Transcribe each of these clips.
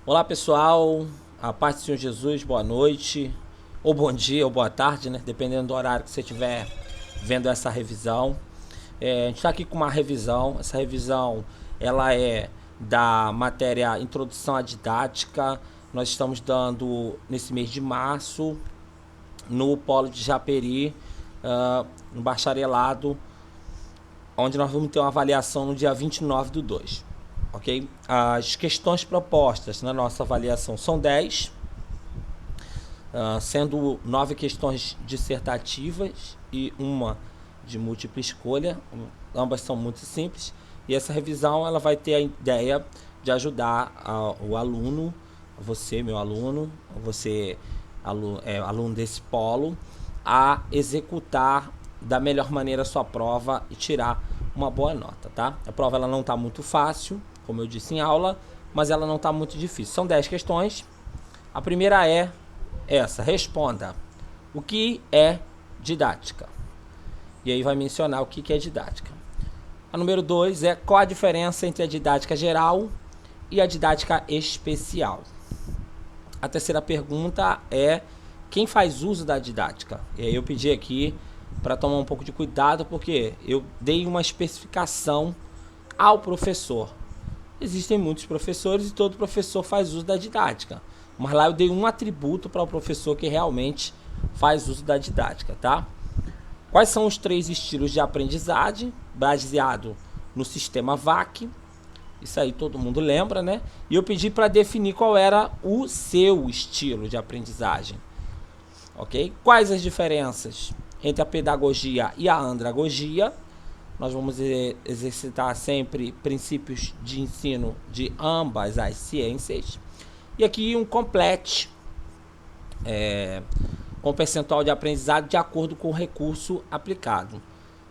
Olá pessoal, a paz do Senhor Jesus, boa noite, ou bom dia, ou boa tarde, né? Dependendo do horário que você estiver vendo essa revisão. A gente está aqui com uma revisão, essa revisão ela é da matéria Introdução à Didática. Nós estamos dando nesse mês de março, no Polo de Japeri, no bacharelado, onde nós vamos ter uma avaliação no dia 29/2. Ok? As questões propostas na nossa avaliação são 10, sendo 9 questões dissertativas e uma de múltipla escolha. Ambas são muito simples. E essa revisão ela vai ter a ideia de ajudar o aluno, você, meu aluno, você, aluno desse polo, a executar da melhor maneira a sua prova e tirar uma boa nota, tá? A prova ela não está muito fácil, como eu disse em aula, mas ela não está muito difícil. São 10 questões. A primeira é essa: responda o que é didática. E aí vai mencionar o que é didática. A número 2 é qual a diferença entre a didática geral e a didática especial. A terceira pergunta é quem faz uso da didática. E aí eu pedi aqui para tomar um pouco de cuidado, porque eu dei uma especificação ao professor. Existem muitos professores e todo professor faz uso da didática, mas lá eu dei um atributo para o professor que realmente faz uso da didática, tá? Quais são os 3 estilos de aprendizagem baseado no sistema VAC? Isso aí todo mundo lembra, né? E eu pedi para definir qual era o seu estilo de aprendizagem, ok? Quais as diferenças entre a pedagogia e a andragogia? Nós vamos exercitar sempre princípios de ensino de ambas as ciências. E aqui um complete com percentual de aprendizado de acordo com o recurso aplicado.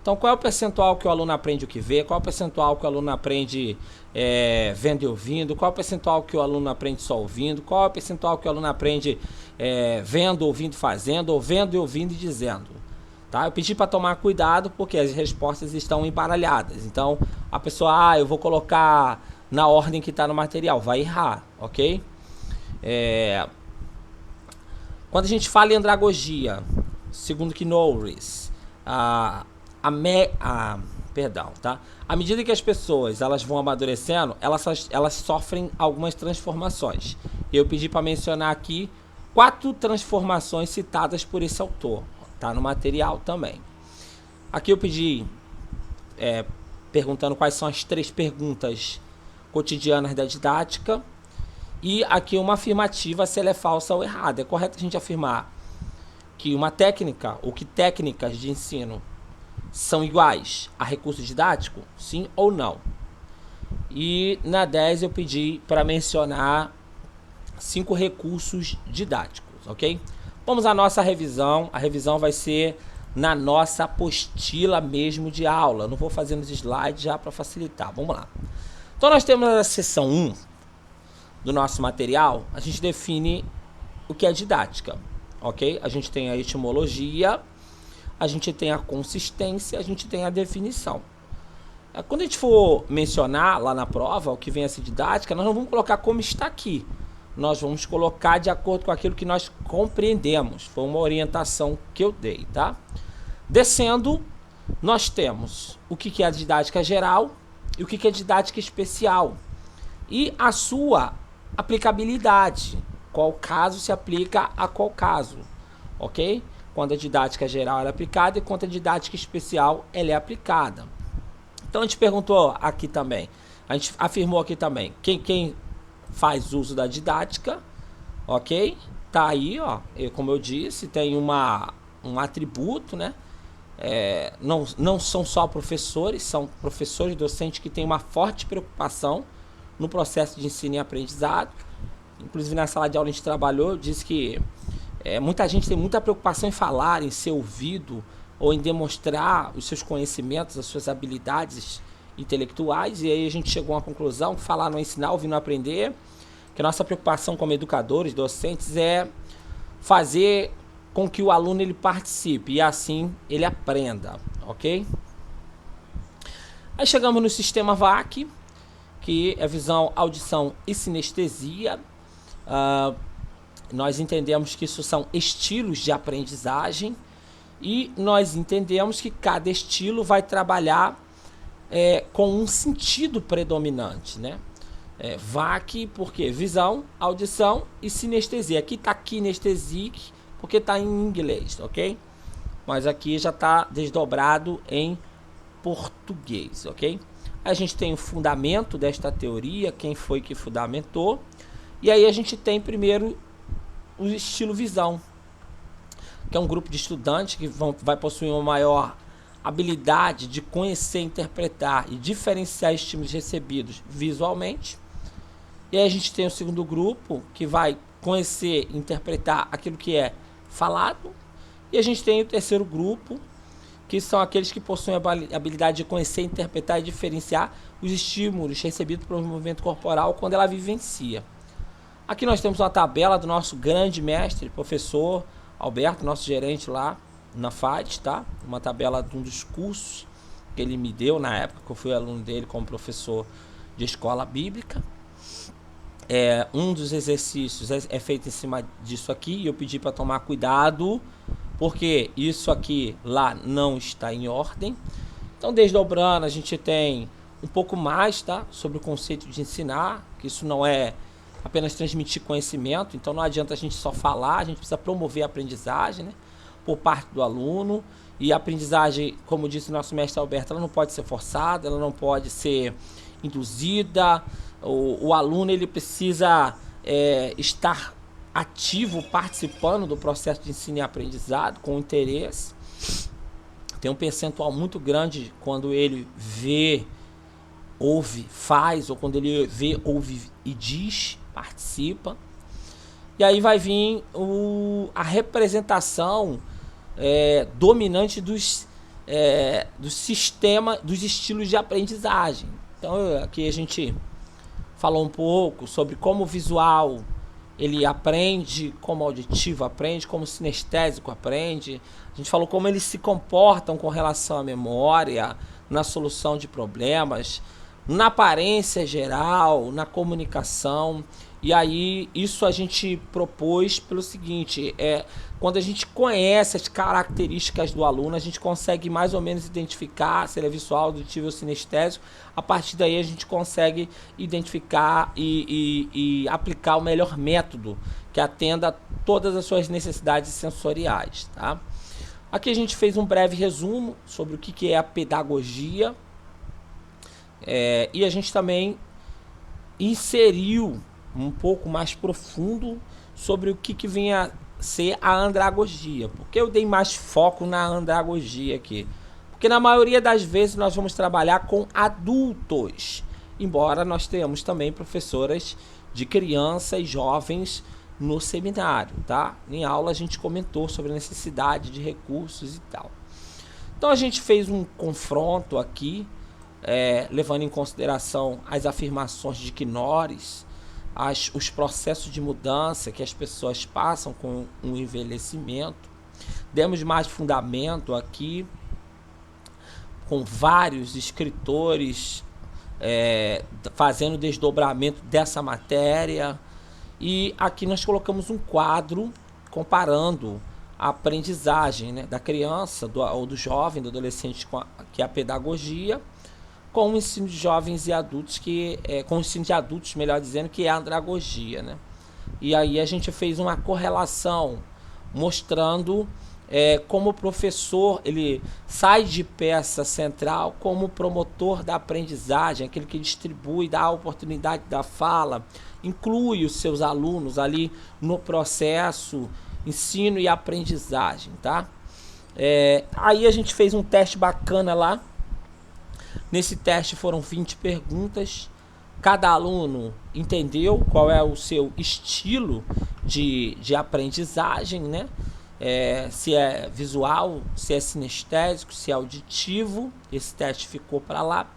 Então, qual é o percentual que o aluno aprende o que vê? Qual é o percentual que o aluno aprende vendo e ouvindo? Qual é o percentual que o aluno aprende só ouvindo? Qual é o percentual que o aluno aprende vendo, ouvindo, fazendo? Ou vendo e ouvindo e dizendo? Tá? Eu pedi para tomar cuidado porque as respostas estão embaralhadas. Então, a pessoa, eu vou colocar na ordem que está no material. Vai errar, ok? Quando a gente fala em andragogia, segundo Knowles, à medida que as pessoas elas vão amadurecendo, elas sofrem algumas transformações. Eu pedi para mencionar aqui 4 transformações citadas por esse autor. Tá no material também. Aqui eu pedi perguntando quais são as 3 perguntas cotidianas da didática. E aqui uma afirmativa se ela é falsa ou errada. É correto a gente afirmar que uma técnica ou que técnicas de ensino são iguais a recurso didático? Sim ou não? E na 10 eu pedi para mencionar 5 recursos didáticos, ok? Vamos à nossa revisão. A revisão vai ser na nossa apostila mesmo de aula. Não vou fazer nos slides já para facilitar. Vamos lá. Então nós temos a seção 1 do nosso material. A gente define o que é didática, ok? A gente tem a etimologia, a gente tem a consistência, a gente tem a definição. Quando a gente for mencionar lá na prova o que vem a ser didática, nós não vamos colocar como está aqui. Nós vamos colocar de acordo com aquilo que nós compreendemos. Foi uma orientação que eu dei, tá? Descendo, nós temos o que é a didática geral e o que é didática especial. E a sua aplicabilidade. Qual caso se aplica a qual caso, ok? Quando a didática geral é aplicada e quando a didática especial ela é aplicada. Então a gente perguntou aqui também, a gente afirmou aqui também, quem faz uso da didática, ok? Tá aí, ó, como eu disse, tem um atributo, né? Não são só professores, são professores docentes que têm uma forte preocupação no processo de ensino e aprendizado. Inclusive na sala de aula a gente trabalhou, disse que muita gente tem muita preocupação em falar, em ser ouvido ou em demonstrar os seus conhecimentos, as suas habilidades intelectuais, e aí a gente chegou a uma conclusão que falar não é ensinar, ouvir não aprender, que a nossa preocupação como educadores, docentes, é fazer com que o aluno ele participe e assim ele aprenda, ok? Aí chegamos no sistema VAC, que é visão, audição e sinestesia. Nós entendemos que isso são estilos de aprendizagem e nós entendemos que cada estilo vai trabalhar com um sentido predominante, né? VAC, porque visão, audição e sinestesia. Aqui está kinestesic, porque está em inglês, ok? Mas aqui já está desdobrado em português, ok? A gente tem o fundamento desta teoria, quem foi que fundamentou. E aí a gente tem primeiro o estilo visão, que é um grupo de estudantes que vai possuir uma maior habilidade de conhecer, interpretar e diferenciar estímulos recebidos visualmente. E aí a gente tem o segundo grupo, que vai conhecer e interpretar aquilo que é falado. E a gente tem o terceiro grupo, que são aqueles que possuem a habilidade de conhecer, interpretar e diferenciar os estímulos recebidos pelo movimento corporal quando ela vivencia. Aqui nós temos uma tabela do nosso grande mestre, professor Alberto, nosso gerente lá na FAT, tá? Uma tabela de um dos cursos que ele me deu na época que eu fui aluno dele como professor de escola bíblica. Um dos exercícios é feito em cima disso aqui e eu pedi para tomar cuidado, porque isso aqui lá não está em ordem. Então, desdobrando, a gente tem um pouco mais, tá, sobre o conceito de ensinar, que isso não é apenas transmitir conhecimento, então não adianta a gente só falar, a gente precisa promover a aprendizagem, né, por parte do aluno. E a aprendizagem, como disse o nosso mestre Alberto, ela não pode ser forçada, ela não pode ser induzida. O aluno ele precisa estar ativo, participando do processo de ensino e aprendizado com interesse. Tem um percentual muito grande quando ele vê, ouve, faz, ou quando ele vê, ouve e diz, participa. E aí vai vir a representação dominante dos sistemas, dos estilos de aprendizagem. Então aqui a gente falou um pouco sobre como o visual ele aprende, como o auditivo aprende, como o sinestésico aprende. A gente falou como eles se comportam com relação à memória, na solução de problemas, na aparência geral, na comunicação. E aí isso a gente propôs pelo seguinte, quando a gente conhece as características do aluno, a gente consegue mais ou menos identificar se ele é visual, auditivo ou sinestésico. A partir daí a gente consegue identificar e aplicar o melhor método que atenda a todas as suas necessidades sensoriais, tá? Aqui a gente fez um breve resumo sobre o que é a pedagogia, e a gente também inseriu um pouco mais profundo sobre o que vinha ser a andragogia. Por que eu dei mais foco na andragogia aqui? Porque na maioria das vezes nós vamos trabalhar com adultos, embora nós tenhamos também professoras de crianças e jovens no seminário, tá? Em aula a gente comentou sobre a necessidade de recursos e tal. Então a gente fez um confronto aqui, levando em consideração as afirmações de Knorris, os processos de mudança que as pessoas passam com o envelhecimento. Demos mais fundamento aqui, com vários escritores fazendo desdobramento dessa matéria. E aqui nós colocamos um quadro comparando a aprendizagem, né, da criança ou do jovem, do adolescente, que é a pedagogia, com o ensino de jovens e adultos, com o ensino de adultos, melhor dizendo, que é a andragogia, né? E aí a gente fez uma correlação mostrando como o professor ele sai de peça central como promotor da aprendizagem, aquele que distribui, dá a oportunidade da fala, inclui os seus alunos ali no processo ensino e aprendizagem, tá? Aí a gente fez um teste bacana lá. Nesse teste foram 20 perguntas. Cada aluno entendeu qual é o seu estilo de aprendizagem, né? Se é visual, se é sinestésico, se é auditivo. Esse teste ficou para lá.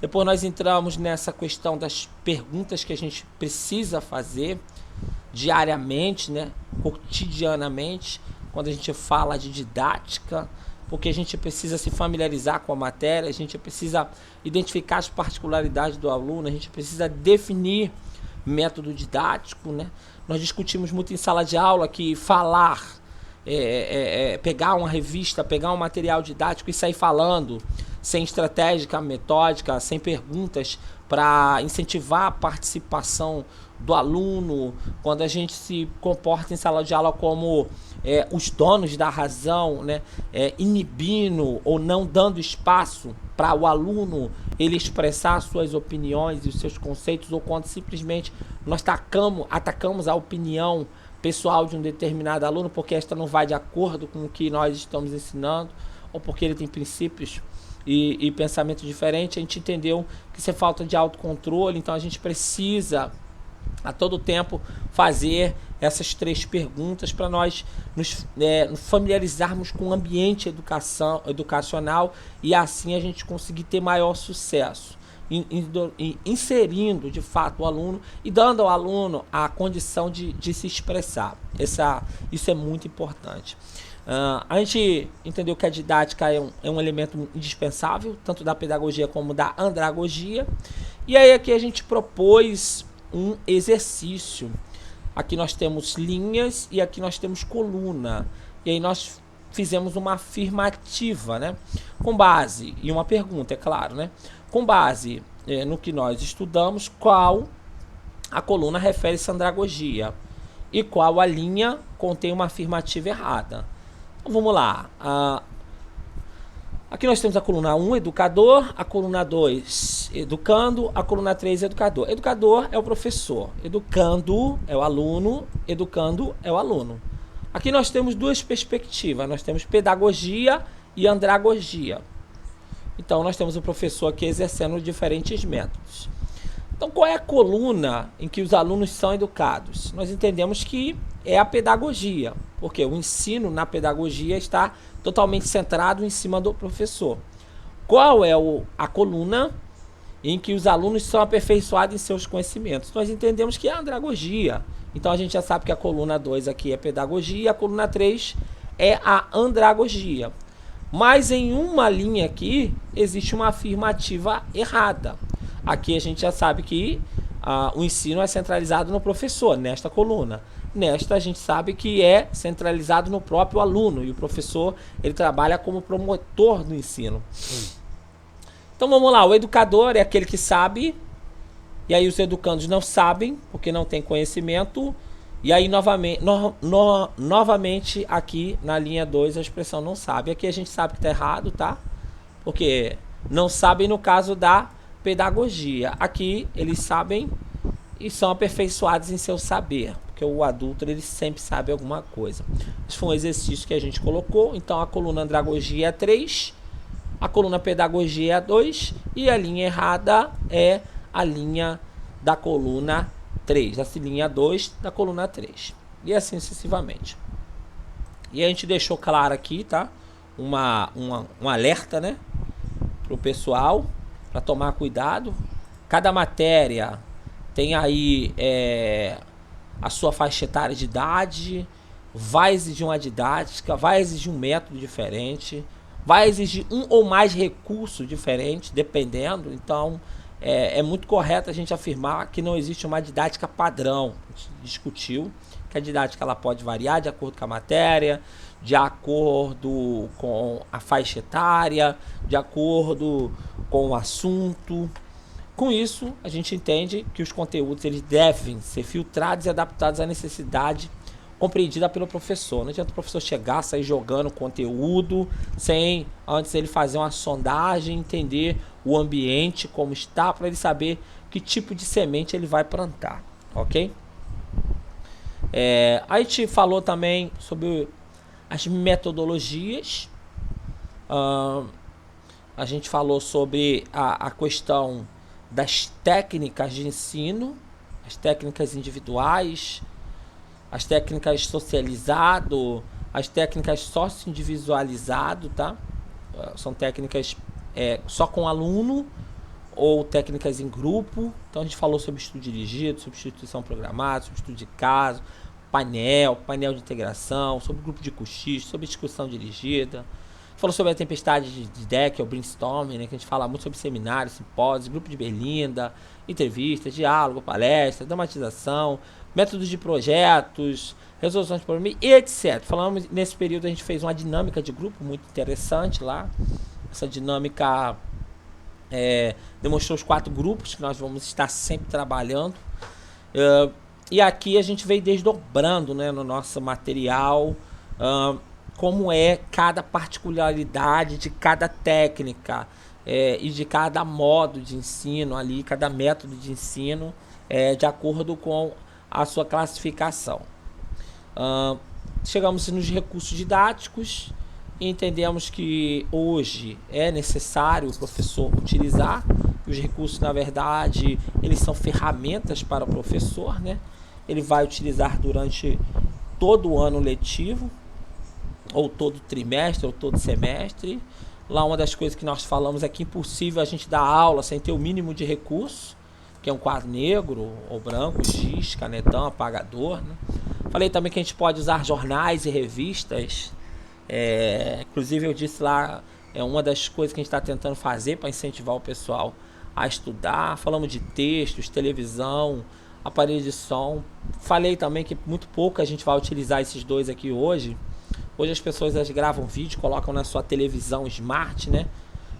Depois nós entramos nessa questão das perguntas que a gente precisa fazer diariamente, né? Cotidianamente, quando a gente fala de didática, porque a gente precisa se familiarizar com a matéria, a gente precisa identificar as particularidades do aluno, a gente precisa definir método didático, né? Nós discutimos muito em sala de aula que falar, pegar uma revista, pegar um material didático e sair falando, sem estratégia metódica, sem perguntas, para incentivar a participação do aluno, quando a gente se comporta em sala de aula como os donos da razão, né? Inibindo ou não dando espaço para o aluno ele expressar suas opiniões e os seus conceitos, ou quando simplesmente nós atacamos a opinião pessoal de um determinado aluno porque esta não vai de acordo com o que nós estamos ensinando, ou porque ele tem princípios e pensamento diferente. A gente entendeu que isso é falta de autocontrole, então a gente precisa a todo tempo fazer essas 3 perguntas para nós nos familiarizarmos com o ambiente educacional e assim a gente conseguir ter maior sucesso, inserindo de fato o aluno e dando ao aluno a condição de se expressar. Isso é muito importante. A gente entendeu que a didática é um elemento indispensável, tanto da pedagogia como da andragogia, e aí aqui a gente propôs um exercício. Aqui nós temos linhas e aqui nós temos coluna. E aí nós fizemos uma afirmativa, né? Com base, e uma pergunta, é claro, né? Com base no que nós estudamos, qual a coluna refere-se à andragogia e qual a linha contém uma afirmativa errada. Então vamos lá. Aqui nós temos a coluna 1, educador, a coluna 2, educando, a coluna 3, educador. Educador é o professor, educando é o aluno, educando é o aluno. Aqui nós temos 2 perspectivas, nós temos pedagogia e andragogia. Então nós temos o professor aqui exercendo diferentes métodos. Então qual é a coluna em que os alunos são educados? Nós entendemos que é a pedagogia, porque o ensino na pedagogia está totalmente centrado em cima do professor. Qual é a coluna em que os alunos são aperfeiçoados em seus conhecimentos? Nós entendemos que é a andragogia. Então a gente já sabe que a coluna 2 aqui é pedagogia, a coluna 3 é a andragogia. Mas em uma linha aqui existe uma afirmativa errada. Aqui a gente já sabe que o ensino é centralizado no professor, nesta coluna. Nesta a gente sabe que é centralizado no próprio aluno, e o professor ele trabalha como promotor do ensino. Então vamos lá, o educador é aquele que sabe, e aí os educandos não sabem, porque não tem conhecimento, e aí novamente aqui na linha 2 a expressão não sabe. Aqui a gente sabe que está errado, tá? Porque não sabem no caso da pedagogia. Aqui eles sabem e são aperfeiçoados em seu saber, porque o adulto ele sempre sabe alguma coisa. Esse foi um exercício que a gente colocou. Então a coluna andragogia é 3, a coluna pedagogia é 2 e a linha errada é a linha da coluna 3, a linha 2 da coluna 3 e assim sucessivamente. E a gente deixou claro aqui, tá? Um alerta, né, para o pessoal, para tomar cuidado. Cada matéria tem aí a sua faixa etária de idade, vai exigir uma didática, vai exigir um método diferente, vai exigir um ou mais recursos diferentes, dependendo. Então, é muito correto a gente afirmar que não existe uma didática padrão. A gente discutiu que a didática ela pode variar de acordo com a matéria, de acordo com a faixa etária, de acordo com o assunto. Com isso, a gente entende que os conteúdos eles devem ser filtrados e adaptados à necessidade compreendida pelo professor. Não adianta o professor chegar, sair jogando conteúdo sem antes ele fazer uma sondagem, entender o ambiente, como está, para ele saber que tipo de semente ele vai plantar, ok? A gente falou também sobre as metodologias. A gente falou sobre a questão das técnicas de ensino, as técnicas individuais, as técnicas socializado, as técnicas sócio-individualizado, tá? São técnicas só com aluno ou técnicas em grupo. Então a gente falou sobre estudo dirigido, substituição programada, sobre estudo de caso, painel de integração, sobre grupo de cochicho, sobre discussão dirigida. Falou sobre a tempestade de ideia, que é o brainstorming, né? Que a gente fala muito sobre seminários, simpósios, grupo de berlinda, entrevistas, diálogo, palestras, dramatização, métodos de projetos, resolução de problemas e etc. Falamos, nesse período a gente fez uma dinâmica de grupo muito interessante lá. Essa dinâmica demonstrou os 4 grupos que nós vamos estar sempre trabalhando. E aqui a gente veio desdobrando, né, no nosso material como é cada particularidade de cada técnica e de cada modo de ensino ali, cada método de ensino de acordo com a sua classificação. Chegamos nos recursos didáticos e entendemos que hoje é necessário o professor utilizar. Os recursos, na verdade, eles são ferramentas para o professor, né? Ele vai utilizar durante todo o ano letivo, ou todo trimestre, ou todo semestre. Lá uma das coisas que nós falamos é que é impossível a gente dar aula sem ter o mínimo de recurso, que é um quadro negro ou branco, giz, canetão, apagador, né? Falei também que a gente pode usar jornais e revistas. Inclusive eu disse lá, uma das coisas que a gente está tentando fazer para incentivar o pessoal a estudar. Falamos de textos, televisão, aparelho de som. Falei também que muito pouco a gente vai utilizar esses dois aqui hoje. Hoje as pessoas gravam vídeo, colocam na sua televisão smart, né?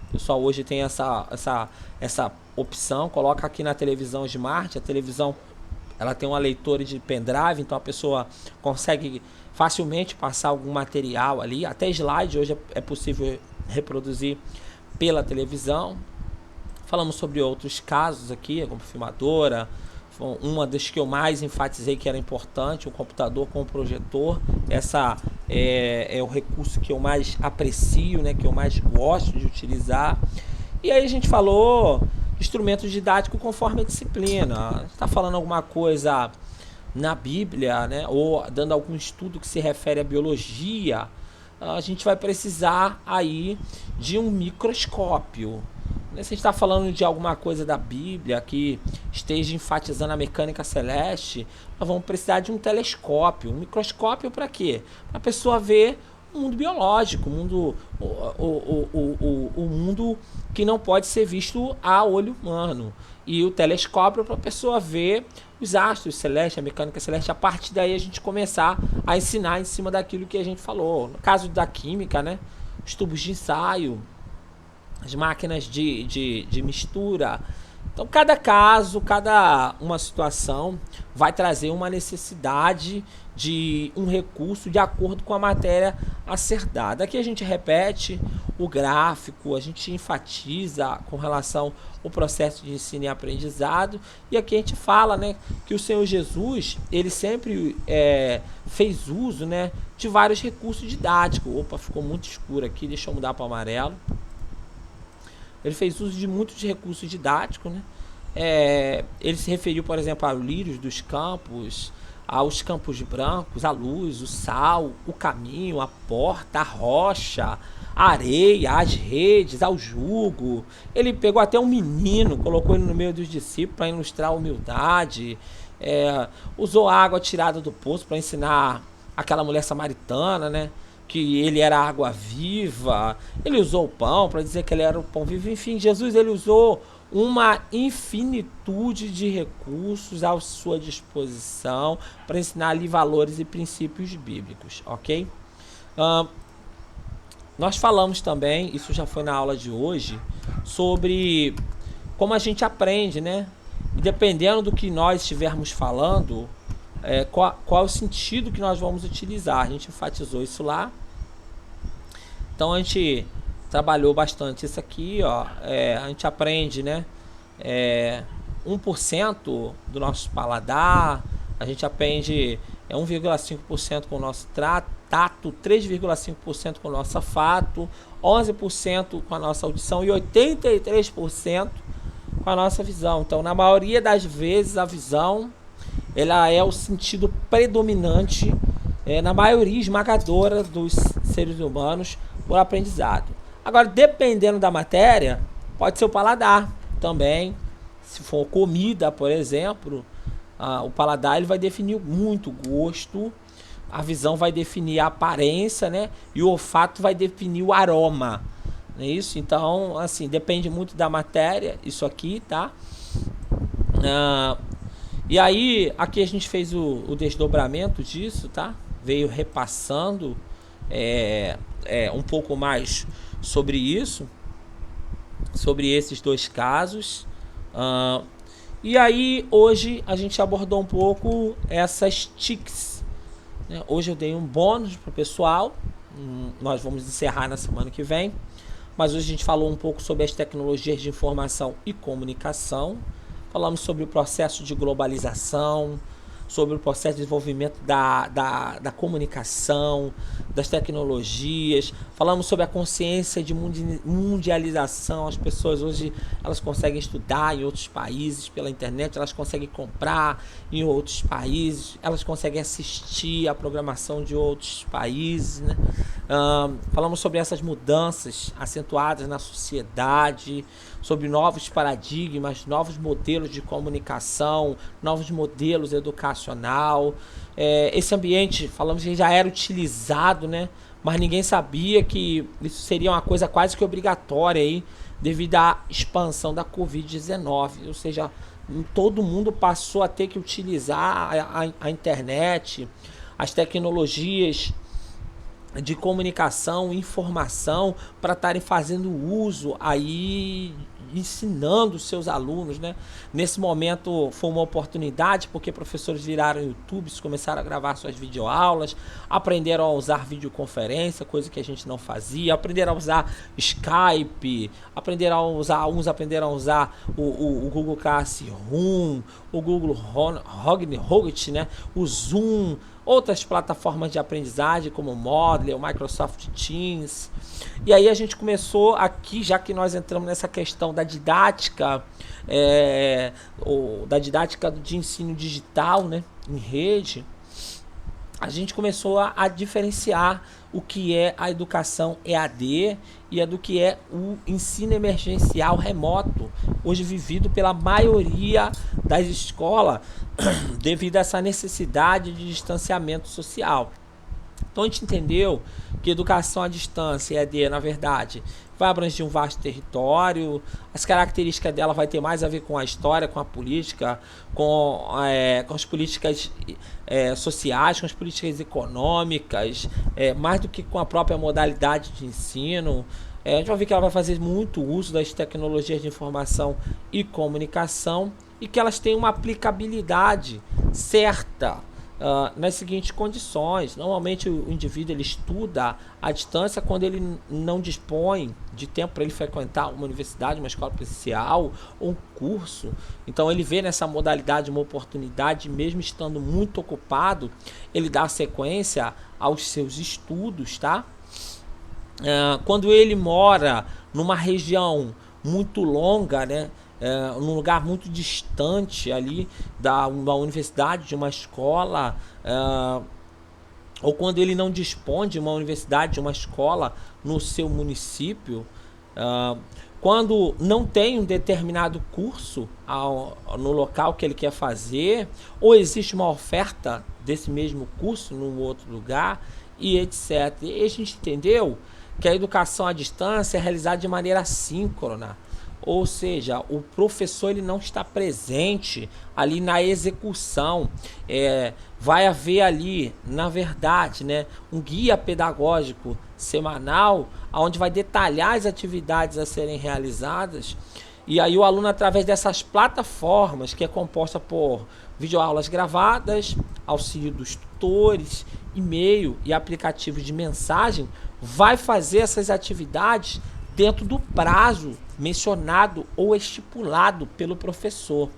O pessoal hoje tem essa opção, coloca aqui na televisão smart. A televisão, ela tem uma leitora de pendrive, então a pessoa consegue facilmente passar algum material ali. Até slide hoje é possível reproduzir pela televisão. Falamos sobre outros casos aqui, como filmadora. Uma das que eu mais enfatizei que era importante, o computador com o projetor. Essa é o recurso que eu mais aprecio, né, que eu mais gosto de utilizar. E aí a gente falou de instrumentos didáticos conforme a disciplina. Está falando alguma coisa na Bíblia, né, ou dando algum estudo que se refere à biologia, a gente vai precisar aí de um microscópio. Se a gente está falando de alguma coisa da Bíblia que esteja enfatizando a mecânica celeste, nós vamos precisar de um telescópio. Um microscópio para quê? Para a pessoa ver o mundo biológico, o mundo que não pode ser visto a olho humano. E o telescópio para a pessoa ver os astros celestes, a mecânica celeste. A partir daí a gente começar a ensinar em cima daquilo que a gente falou. No caso da química, né? Os tubos de ensaio, as máquinas de mistura. Então cada caso, cada uma situação vai trazer uma necessidade de um recurso de acordo com a matéria a ser dada. Aqui a gente repete o gráfico, a gente enfatiza com relação ao processo de ensino e aprendizado. E aqui a gente fala, né, que o Senhor Jesus, ele sempre fez uso, né, de vários recursos didáticos. Opa, ficou muito escuro aqui, deixa eu mudar para o amarelo. Ele fez uso de muitos recursos didáticos, né? Ele se referiu, por exemplo, aos lírios dos campos, aos campos brancos, a luz, o sal, o caminho, a porta, a rocha, a areia, as redes, ao jugo. Ele pegou até um menino, colocou ele no meio dos discípulos para ilustrar a humildade. Usou água tirada do poço para ensinar aquela mulher samaritana, né, que ele era água viva. Ele usou o pão para dizer que ele era o pão vivo. Enfim, Jesus, ele usou uma infinitude de recursos à sua disposição para ensinar ali valores e princípios bíblicos, ok? Nós falamos também, isso já foi na aula de hoje, sobre como a gente aprende, né? E dependendo do que nós estivermos falando, qual é o sentido que nós vamos utilizar. A gente enfatizou isso lá. Então a gente trabalhou bastante isso aqui, ó. A gente aprende, né? 1% do nosso paladar. A gente aprende 1,5% com o nosso tato, 3,5% com o nosso olfato, 11% com a nossa audição e 83% com a nossa visão. Então, na maioria das vezes, a visão ela é o sentido predominante na maioria esmagadora dos seres humanos por aprendizado. Agora, dependendo da matéria, pode ser o paladar também. Se for comida, por exemplo, o paladar ele vai definir muito gosto, a visão vai definir a aparência, né? E o olfato vai definir o aroma. Não é isso? Então, assim, depende muito da matéria, isso aqui, tá? E aí, aqui a gente fez o desdobramento disso, tá? Veio repassando um pouco mais sobre isso, sobre esses dois casos. E aí, hoje a gente abordou um pouco essas TICs, né? Hoje eu dei um bônus para o pessoal, nós vamos encerrar na semana que vem, mas hoje a gente falou um pouco sobre as tecnologias de informação e comunicação. Falamos sobre o processo de globalização, sobre o processo de desenvolvimento da comunicação, das tecnologias. Falamos sobre a consciência de mundialização. As pessoas hoje elas conseguem estudar em outros países pela internet, elas conseguem comprar em outros países, elas conseguem assistir a programação de outros países, né? Falamos sobre essas mudanças acentuadas na sociedade, sobre novos paradigmas, novos modelos de comunicação, novos modelos educacional. Esse ambiente, falamos que já era utilizado, né? Mas ninguém sabia que isso seria uma coisa quase que obrigatória aí, devido à expansão da Covid-19. Ou seja, todo mundo passou a ter que utilizar a internet, as tecnologias de comunicação, informação, para estarem fazendo uso aí, ensinando os seus alunos, né? Nesse momento foi uma oportunidade, porque professores viraram YouTubes, começaram a gravar suas videoaulas, aprenderam a usar videoconferência, coisa que a gente não fazia, aprenderam a usar Skype, uns aprenderam a usar o Google Classroom, o Google Hangouts, né? O Zoom, outras plataformas de aprendizagem como o Moodle, o Microsoft Teams. E aí a gente começou aqui, já que nós entramos nessa questão da didática, da didática de ensino digital, né, em rede, a gente começou a diferenciar o que é a educação EAD e do que é o ensino emergencial remoto, hoje vivido pela maioria das escolas, devido a essa necessidade de distanciamento social. Então a gente entendeu que educação à distância, EAD, na verdade, vai abranger um vasto território. As características dela vai ter mais a ver com a história, com a política, com as políticas sociais, com as políticas econômicas, mais do que com a própria modalidade de ensino. A gente vai ver que ela vai fazer muito uso das tecnologias de informação e comunicação e que elas têm uma aplicabilidade certa nas seguintes condições. Normalmente o indivíduo ele estuda à distância quando ele não dispõe de tempo para ele frequentar uma universidade, uma escola presencial ou um curso. Então ele vê nessa modalidade uma oportunidade, mesmo estando muito ocupado, ele dá sequência aos seus estudos, tá? Quando ele mora numa região muito longa, né? Num lugar muito distante ali da uma universidade, de uma escola, ou quando ele não dispõe de uma universidade, de uma escola no seu município, quando não tem um determinado curso no local que ele quer fazer, ou existe uma oferta desse mesmo curso num outro lugar, e etc. E a gente entendeu que a educação à distância é realizada de maneira assíncrona. Ou seja, o professor ele não está presente ali na execução. Vai haver ali, na verdade, né, um guia pedagógico semanal, onde vai detalhar as atividades a serem realizadas. E aí o aluno, através dessas plataformas, que é composta por videoaulas gravadas, auxílio dos tutores, e-mail e aplicativos de mensagem, vai fazer essas atividades dentro do prazo mencionado ou estipulado pelo professor.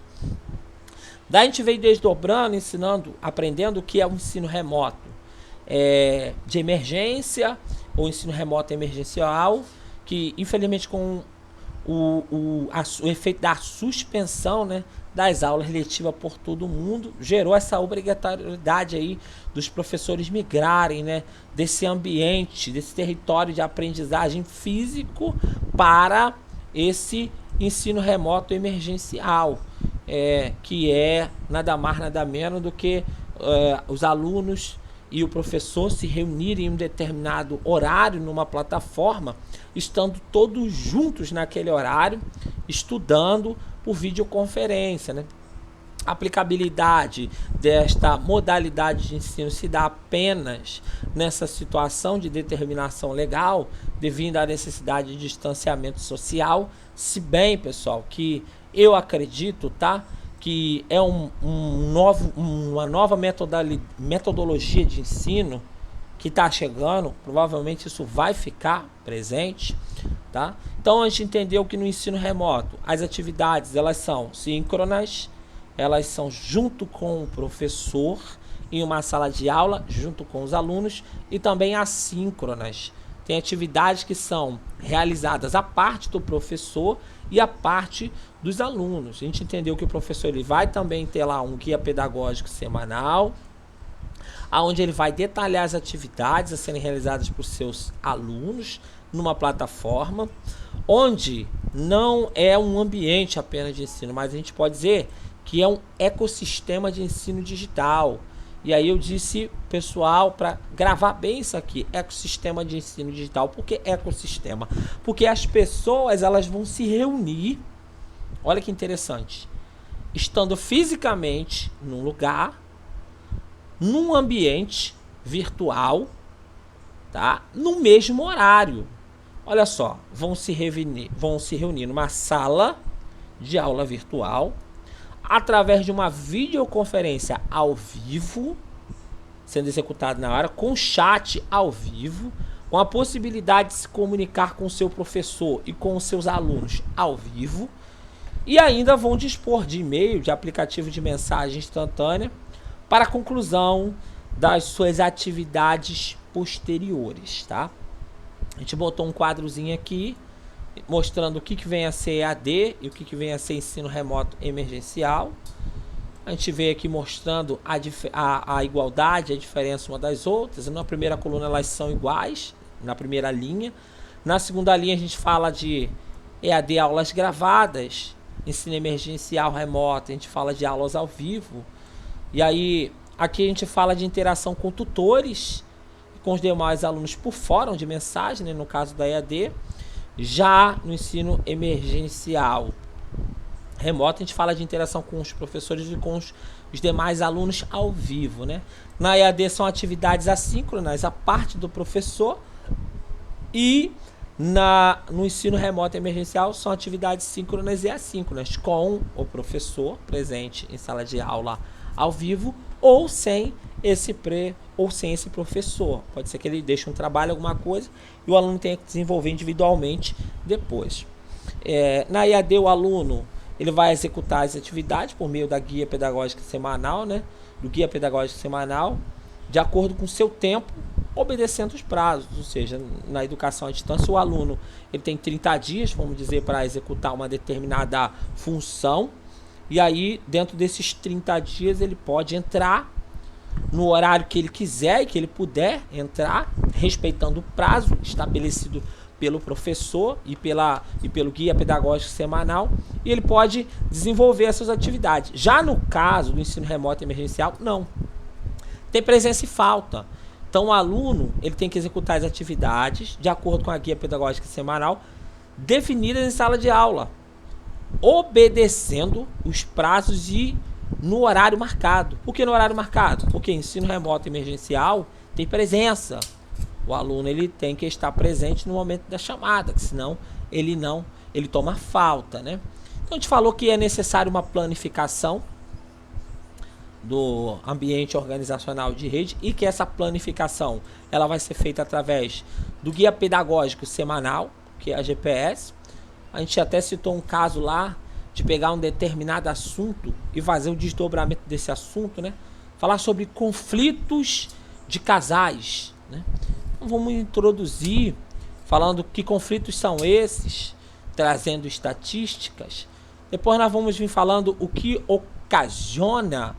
Daí a gente veio desdobrando, ensinando, aprendendo o que é o ensino remoto de emergência, ou ensino remoto emergencial, que infelizmente com o efeito da suspensão, né, das aulas letivas por todo mundo, gerou essa obrigatoriedade aí dos professores migrarem, né, desse ambiente, desse território de aprendizagem físico para esse ensino remoto emergencial, que é nada mais nada menos do que os alunos e o professor se reunirem em um determinado horário numa plataforma, estando todos juntos naquele horário, estudando por videoconferência, né? A aplicabilidade desta modalidade de ensino se dá apenas nessa situação de determinação legal, devido à necessidade de distanciamento social, se bem, pessoal, que eu acredito, tá, que é uma nova metodologia de ensino que está chegando, provavelmente isso vai ficar presente, tá? Então a gente entendeu que no ensino remoto as atividades elas são síncronas, elas são junto com o professor em uma sala de aula, junto com os alunos, e também assíncronas. Tem atividades que são realizadas a parte do professor e a parte dos alunos. A gente entendeu que o professor ele vai também ter lá um guia pedagógico semanal, onde ele vai detalhar as atividades a serem realizadas por seus alunos numa plataforma, onde não é um ambiente apenas de ensino, mas a gente pode dizer que é um ecossistema de ensino digital. E aí eu disse, pessoal, para gravar bem isso aqui, ecossistema de ensino digital. Por que ecossistema? Porque as pessoas elas vão se reunir, olha que interessante, estando fisicamente num lugar, num ambiente virtual, tá? No mesmo horário. Olha só, vão se reunir numa sala de aula virtual, através de uma videoconferência ao vivo, sendo executada na hora, com chat ao vivo, com a possibilidade de se comunicar com o seu professor e com os seus alunos ao vivo, e ainda vão dispor de e-mail, de aplicativo de mensagem instantânea, para a conclusão das suas atividades posteriores, tá? A gente botou um quadrozinho aqui, mostrando o que vem a ser EAD e o que vem a ser ensino remoto emergencial. A gente vê aqui mostrando a igualdade, a diferença uma das outras. Na primeira coluna elas são iguais, na primeira linha. Na segunda linha a gente fala de EAD aulas gravadas, ensino emergencial remoto, a gente fala de aulas ao vivo. E aí aqui a gente fala de interação com tutores e com os demais alunos por fórum de mensagem, né, no caso da EAD. Já no ensino emergencial remoto, a gente fala de interação com os professores e com os demais alunos ao vivo, né? Na EAD são atividades assíncronas, a parte do professor, e no ensino remoto emergencial são atividades síncronas e assíncronas, com o professor presente em sala de aula ao vivo ou sem esse professor. Pode ser que ele deixe um trabalho, alguma coisa, e o aluno tenha que desenvolver individualmente depois. Na EAD, o aluno ele vai executar as atividades por meio da guia pedagógica semanal, né? Do guia pedagógico semanal, de acordo com o seu tempo, obedecendo os prazos. Ou seja, na educação à distância, o aluno ele tem 30 dias, vamos dizer, para executar uma determinada função. E aí, dentro desses 30 dias, ele pode entrar no horário que ele quiser e que ele puder entrar, respeitando o prazo estabelecido pelo professor e pelo guia pedagógico semanal, e ele pode desenvolver essas atividades. Já no caso do ensino remoto emergencial, não. Tem presença e falta. Então o aluno ele tem que executar as atividades de acordo com a guia pedagógica semanal definidas em sala de aula, obedecendo os prazos e no horário marcado. Por que no horário marcado? Porque ensino remoto emergencial tem presença. O aluno ele tem que estar presente no momento da chamada, que senão ele toma falta, né? Então a gente falou que é necessário uma planificação do ambiente organizacional de rede e que essa planificação ela vai ser feita através do guia pedagógico semanal, que é a GPS. A gente até citou um caso lá de pegar um determinado assunto e fazer o desdobramento desse assunto, né? Falar sobre conflitos de casais, né? Então vamos introduzir falando que conflitos são esses, trazendo estatísticas. Depois nós vamos vir falando o que ocasiona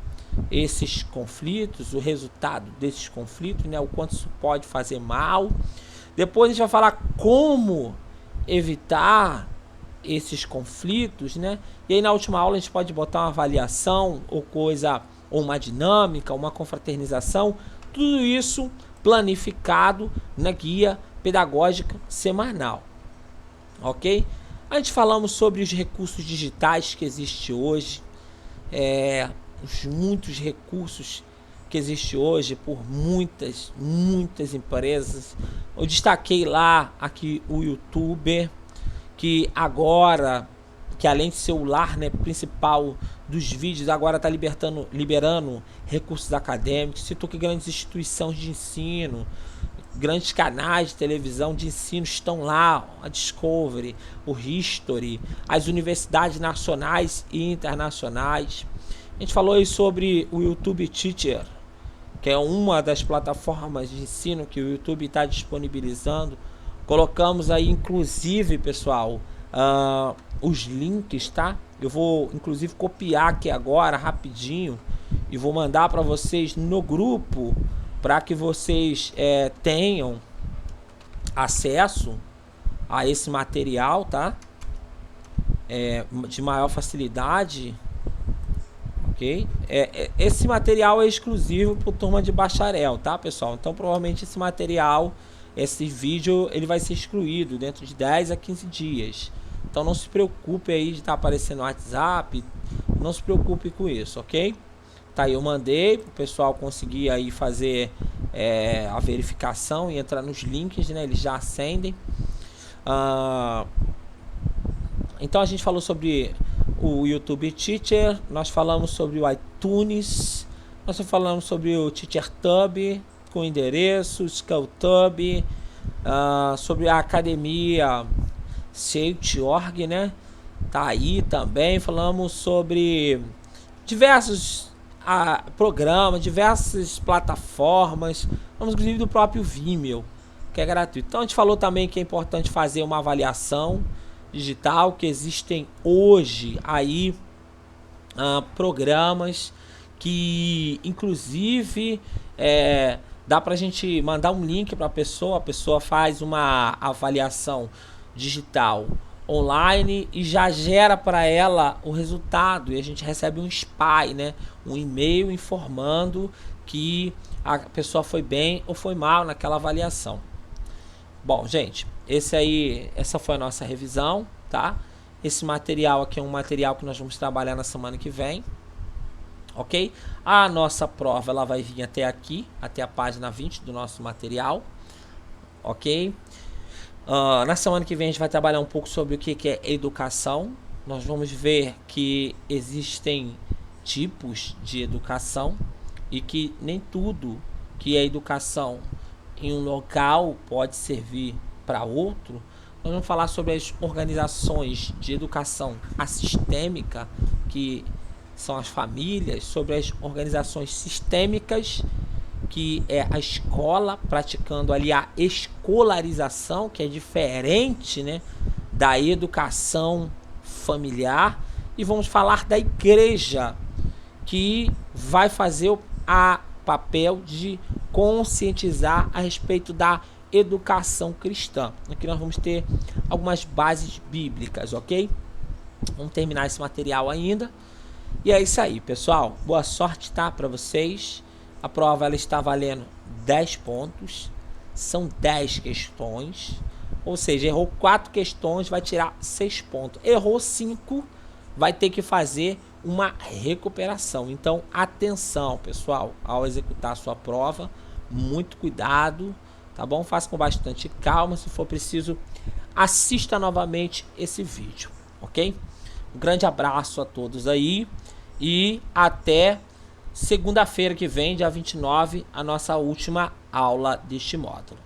esses conflitos, o resultado desses conflitos, né? O quanto isso pode fazer mal. Depois a gente vai falar como evitar esses conflitos, né? E aí na última aula a gente pode botar uma avaliação ou uma dinâmica, uma confraternização Tudo isso planificado na guia pedagógica semanal, ok? A gente falamos sobre os recursos digitais que existem hoje, os muitos recursos que existem hoje por muitas empresas. Eu destaquei lá aqui o YouTube, que agora, que além de ser o lar, né, principal dos vídeos, agora está liberando recursos acadêmicos. Citou que grandes instituições de ensino, grandes canais de televisão de ensino estão lá, a Discovery, o History, as universidades nacionais e internacionais. A gente falou aí sobre o YouTube Teacher, que é uma das plataformas de ensino que o YouTube está disponibilizando. Colocamos aí, inclusive, pessoal, os links, tá? Eu vou, inclusive, copiar aqui agora, rapidinho, e vou mandar para vocês no grupo, para que vocês tenham acesso a esse material, tá? De maior facilidade. Okay? Esse material é exclusivo para turma de bacharel, tá, pessoal? Então provavelmente esse material, esse vídeo, ele vai ser excluído dentro de 10 a 15 dias. Então não se preocupe aí de estar aparecendo no WhatsApp, não se preocupe com isso, ok? Tá aí, eu mandei para o pessoal conseguir aí fazer a verificação e entrar nos links, né? Eles já acendem. Então a gente falou sobre o YouTube Teacher, nós falamos sobre o iTunes, nós falamos sobre o TeacherTube com endereço, SkullTube, sobre a academia Seut.org, né? Tá aí também. Falamos sobre diversos programas, diversas plataformas, vamos inclusive do próprio Vimeo, que é gratuito. Então a gente falou também que é importante fazer uma avaliação digital, que existem hoje aí programas que inclusive dá pra gente mandar um link para a pessoa faz uma avaliação digital online e já gera para ela o resultado, e a gente recebe um SPY, né, um e-mail informando que a pessoa foi bem ou foi mal naquela avaliação. Bom, gente, essa foi a nossa revisão, tá? Esse material aqui é um material que nós vamos trabalhar na semana que vem, ok? A nossa prova, ela vai vir até aqui, até a página 20 do nosso material, ok? Na semana que vem a gente vai trabalhar um pouco sobre o que é educação. Nós vamos ver que existem tipos de educação e que nem tudo que é educação em um local pode servir para outro. Nós vamos falar sobre as organizações de educação assistêmica, que são as famílias, sobre as organizações sistêmicas, que é a escola, praticando ali a escolarização, que é diferente, né, da educação familiar. E vamos falar da igreja, que vai fazer o papel de conscientizar a respeito da educação cristã. Aqui nós vamos ter algumas bases bíblicas, ok? Vamos terminar esse material ainda. E é isso aí, pessoal. Boa sorte, tá, para vocês. A prova, ela está valendo 10 pontos. São 10 questões. Ou seja, errou 4 questões, vai tirar 6 pontos. Errou 5, vai ter que fazer uma recuperação. Então, atenção, pessoal, ao executar a sua prova. Muito cuidado, tá bom? Faça com bastante calma. Se for preciso, assista novamente esse vídeo, ok? Um grande abraço a todos aí e até segunda-feira que vem, dia 29, a nossa última aula deste módulo.